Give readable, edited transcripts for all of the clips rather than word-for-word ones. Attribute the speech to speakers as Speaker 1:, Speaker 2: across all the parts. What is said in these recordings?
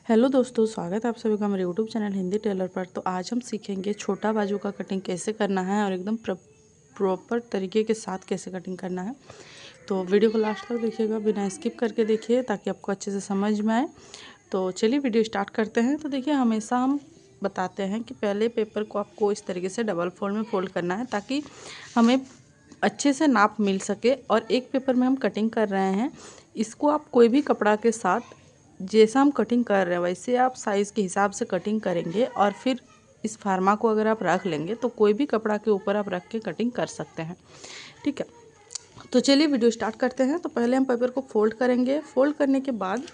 Speaker 1: Hello दोस्तों, स्वागत है आप सभी का मेरे यूट्यूब चैनल हिंदी टेलर पर। तो आज हम सीखेंगे छोटा बाजू का कटिंग कैसे करना है और एकदम प्रॉपर तरीके के साथ कैसे कटिंग करना है। तो वीडियो को लास्ट तक देखिएगा, बिना स्किप करके देखिए ताकि आपको अच्छे से समझ में आए। तो चलिए वीडियो स्टार्ट करते हैं। तो देखिए, हमेशा हम बताते हैं कि पहले पेपर को आपको इस तरीके से डबल फोल्ड में फोल्ड करना है ताकि हमें अच्छे से नाप मिल सके। और एक पेपर में हम कटिंग कर रहे हैं, इसको आप कोई भी कपड़ा के साथ जैसा हम कटिंग कर रहे हैं वैसे आप साइज़ के हिसाब से कटिंग करेंगे और फिर इस फार्मा को अगर आप रख लेंगे तो कोई भी कपड़ा के ऊपर आप रख के कटिंग कर सकते हैं। ठीक है, तो चलिए वीडियो स्टार्ट करते हैं। तो पहले हम पेपर को फोल्ड करेंगे। फोल्ड करने के बाद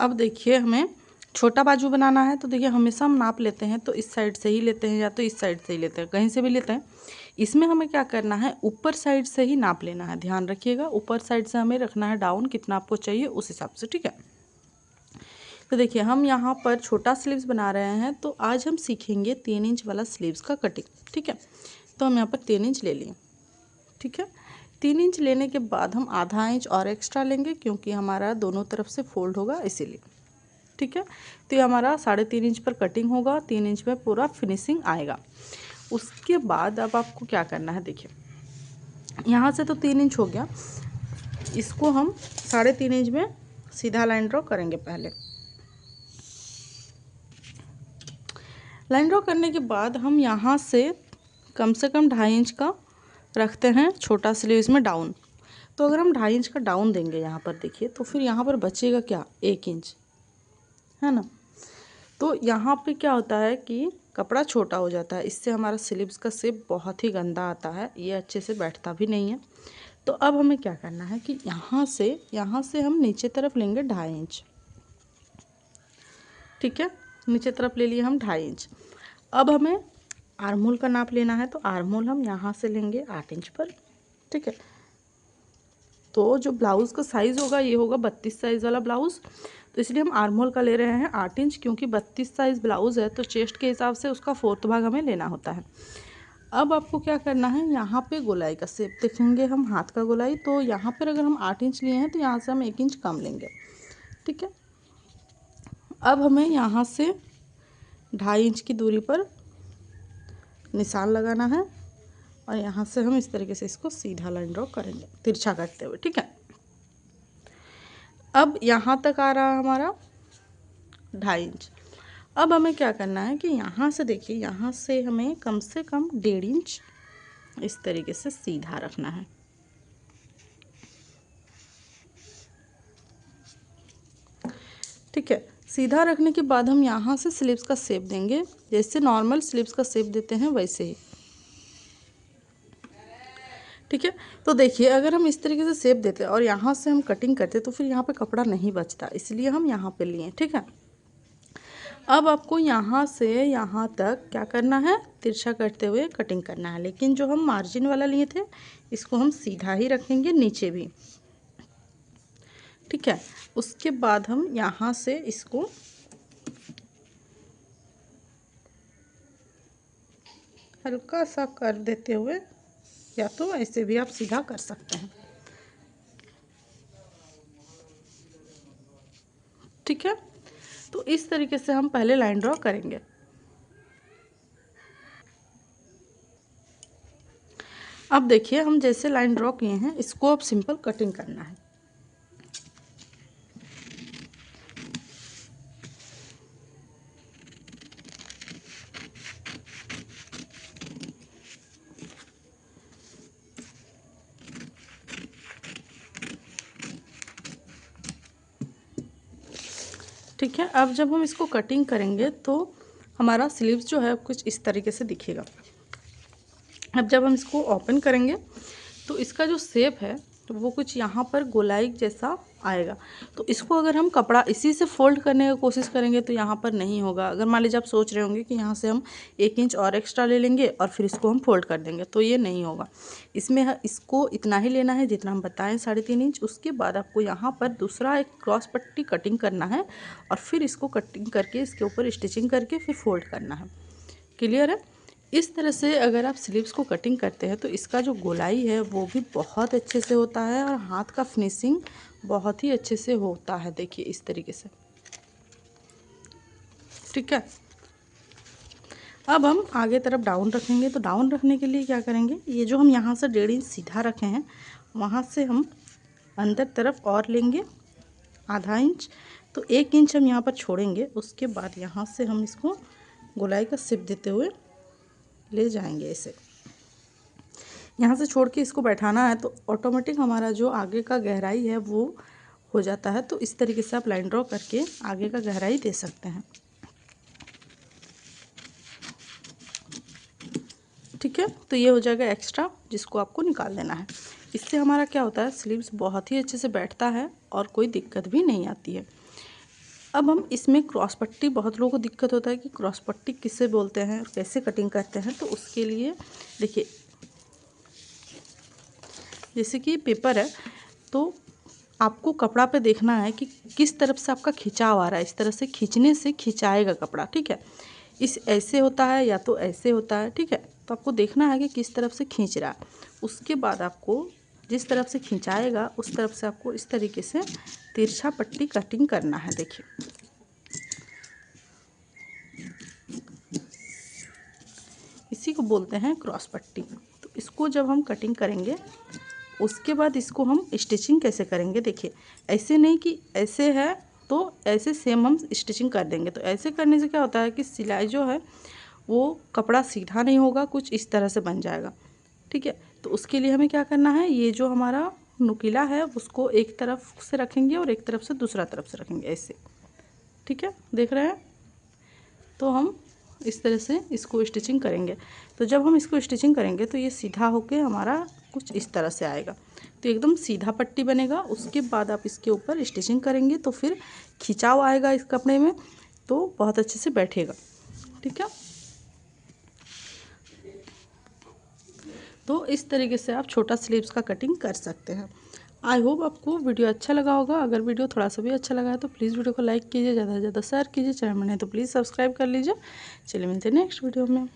Speaker 1: अब देखिए, हमें छोटा बाजू बनाना है। तो देखिए, हमेशा हम नाप लेते हैं तो इस साइड से ही लेते हैं या तो इस साइड से ही लेते हैं, कहीं से भी लेते हैं। इसमें हमें क्या करना है, ऊपर साइड से ही नाप लेना है। ध्यान रखिएगा, ऊपर साइड से हमें रखना है डाउन, कितना आपको चाहिए उस हिसाब से। ठीक है, तो देखिए हम यहाँ पर छोटा स्लीव्स बना रहे हैं। तो आज हम सीखेंगे 3 इंच वाला स्लीव्स का कटिंग। ठीक है, तो हम यहाँ पर 3 इंच ले लिए। ठीक है, 3 इंच लेने के बाद हम आधा इंच और एक्स्ट्रा लेंगे क्योंकि हमारा दोनों तरफ से फोल्ड होगा इसीलिए। ठीक है, तो ये हमारा 3.5 इंच पर कटिंग होगा, 3 इंच में पूरा फिनिशिंग आएगा। उसके बाद अब आपको क्या करना है, देखिए यहाँ से तो 3 इंच हो गया, इसको हम 3.5 इंच में सीधा लाइन ड्रॉ करेंगे। पहले लाइन ड्रॉ करने के बाद हम यहाँ से कम 2.5 इंच का रखते हैं छोटा स्लीव्स में डाउन। तो अगर हम 2.5 इंच का डाउन देंगे यहाँ पर, देखिए तो फिर यहाँ पर बचेगा क्या, 1 इंच, है ना। तो यहाँ पे क्या होता है कि कपड़ा छोटा हो जाता है, इससे हमारा स्लीव्स का शेप बहुत ही गंदा आता है, ये अच्छे से बैठता भी नहीं है। तो अब हमें क्या करना है कि यहाँ से हम नीचे तरफ लेंगे 2.5 इंच। ठीक है, नीचे तरफ ले लिए हम 2.5 इंच। अब हमें आर्म होल का नाप लेना है। तो आर्म होल हम यहाँ से लेंगे 8 इंच पर। ठीक है, तो जो ब्लाउज़ का साइज़ होगा ये होगा 32 साइज़ वाला ब्लाउज़, तो इसलिए हम आर्म होल का ले रहे हैं 8 इंच, क्योंकि 32 साइज़ ब्लाउज़ है तो चेस्ट के हिसाब से उसका 4th भाग हमें लेना होता है। अब आपको क्या करना है, यहाँ पे गोलाई का शेप देखेंगे हम, हाथ का गोलाई। तो यहाँ पर अगर हम 8 इंच लिए हैं तो यहाँ से हम 1 इंच कम लेंगे। ठीक है, अब हमें यहाँ से 2.5 इंच की दूरी पर निशान लगाना है और यहाँ से हम इस तरीके से इसको सीधा लाइन ड्रॉ करेंगे तिरछा करते हुए। ठीक है, अब यहाँ तक आ रहा है हमारा 2.5 इंच। अब हमें क्या करना है कि यहाँ से देखिए, यहाँ से हमें कम से कम 1.5 इंच इस तरीके से सीधा रखना है। ठीक है, सीधा रखने के बाद हम यहाँ से स्लीव्स का शेप देंगे, जैसे नॉर्मल स्लीव्स का शेप देते हैं वैसे ही। ठीक है, तो देखिए अगर हम इस तरीके से शेप देते और यहाँ से हम कटिंग करते तो फिर यहाँ पे कपड़ा नहीं बचता, इसलिए हम यहाँ पे लिए। ठीक है, अब आपको यहाँ से यहाँ तक क्या करना है, तिरछा करते हुए कटिंग करना है। लेकिन जो हम मार्जिन वाला लिए थे इसको हम सीधा ही रखेंगे, नीचे भी। ठीक है, उसके बाद हम यहाँ से इसको हल्का सा कर देते हुए, या तो ऐसे भी आप सीधा कर सकते हैं। ठीक है, तो इस तरीके से हम पहले लाइन ड्रॉ करेंगे। अब देखिए, हम जैसे लाइन ड्रॉ किए हैं इसको अब सिंपल कटिंग करना है। ठीक है, अब जब हम इसको कटिंग करेंगे तो हमारा स्लीव्स जो है कुछ इस तरीके से दिखेगा। अब जब हम इसको ओपन करेंगे तो इसका जो शेप है तो वो कुछ यहाँ पर गोलाई जैसा आएगा। तो इसको अगर हम कपड़ा इसी से फोल्ड करने की कोशिश करेंगे तो यहाँ पर नहीं होगा। अगर मान लीजिए आप सोच रहे होंगे कि यहाँ से हम 1 इंच और एक्स्ट्रा ले लेंगे और फिर इसको हम फोल्ड कर देंगे, तो ये नहीं होगा। इसमें इसको इतना ही लेना है जितना हम बताएं, 3.5 इंच। उसके बाद आपको यहाँ पर दूसरा एक क्रॉस पट्टी कटिंग करना है और फिर इसको कटिंग करके इसके ऊपर स्टिचिंग करके फिर फोल्ड करना है। क्लियर है? इस तरह से अगर आप स्लीव्स को कटिंग करते हैं तो इसका जो गोलाई है वो भी बहुत अच्छे से होता है और हाथ का फिनिशिंग बहुत ही अच्छे से होता है। देखिए इस तरीके से, ठीक है। अब हम आगे तरफ डाउन रखेंगे, तो डाउन रखने के लिए क्या करेंगे, ये जो हम यहाँ से 1.5 इंच सीधा रखे हैं वहाँ से हम अंदर तरफ और लेंगे आधा इंच, तो 1 इंच हम यहाँ पर छोड़ेंगे। उसके बाद यहाँ से हम इसको गोलाई का सिप देते हुए ले जाएंगे। ऐसे यहाँ से छोड़ के इसको बैठाना है तो ऑटोमेटिक हमारा जो आगे का गहराई है वो हो जाता है। तो इस तरीके से आप लाइन ड्रॉ करके आगे का गहराई दे सकते हैं, ठीक है। तो ये हो जाएगा एक्स्ट्रा, जिसको आपको निकाल देना है। इससे हमारा क्या होता है, स्लीव्स बहुत ही अच्छे से बैठता है और कोई दिक्कत भी नहीं आती है। अब हम इसमें क्रॉस पट्टी, बहुत लोगों को दिक्कत होता है कि क्रॉस पट्टी किसे बोलते हैं और कैसे कटिंग करते हैं। तो उसके लिए देखिए, जैसे कि पेपर है तो आपको कपड़ा पे देखना है कि किस तरफ से आपका खिंचाव आ रहा है। इस तरह से खींचने से खिंचाएगा कपड़ा, ठीक है। इस ऐसे होता है या तो ऐसे होता है, ठीक है। तो आपको देखना है कि किस तरफ से खींच रहा है। उसके बाद आपको जिस तरफ से खिंचाएगा उस तरफ से आपको इस तरीके से तिरछा पट्टी कटिंग करना है। देखिए इसी को बोलते हैं क्रॉस पट्टी। तो इसको जब हम कटिंग करेंगे उसके बाद इसको हम स्टिचिंग कैसे करेंगे, देखिए ऐसे नहीं कि ऐसे है तो ऐसे सेम हम स्टिचिंग कर देंगे। तो ऐसे करने से क्या होता है कि सिलाई जो है वो कपड़ा सीधा नहीं होगा, कुछ इस तरह से बन जाएगा, ठीक है। तो उसके लिए हमें क्या करना है, ये जो हमारा नुकीला है उसको एक तरफ से रखेंगे और एक तरफ से दूसरा तरफ से रखेंगे ऐसे, ठीक है। देख रहे हैं, तो हम इस तरह से इसको स्टिचिंग करेंगे। तो जब हम इसको स्टिचिंग करेंगे तो ये सीधा होके हमारा कुछ इस तरह से आएगा, तो एकदम सीधा पट्टी बनेगा। उसके बाद आप इसके ऊपर स्टिचिंग करेंगे तो फिर खिंचाव आएगा इस कपड़े में, तो बहुत अच्छे से बैठेगा, ठीक है। तो इस तरीके से आप छोटा स्लीव्स का कटिंग कर सकते हैं। आई होप आपको वीडियो अच्छा लगा होगा। अगर वीडियो थोड़ा सा भी अच्छा लगा है तो प्लीज़ वीडियो को लाइक कीजिए, ज़्यादा से ज़्यादा शेयर कीजिए, चैनल में नहीं तो प्लीज़ सब्सक्राइब कर लीजिए। चलिए मिलते हैं नेक्स्ट वीडियो में।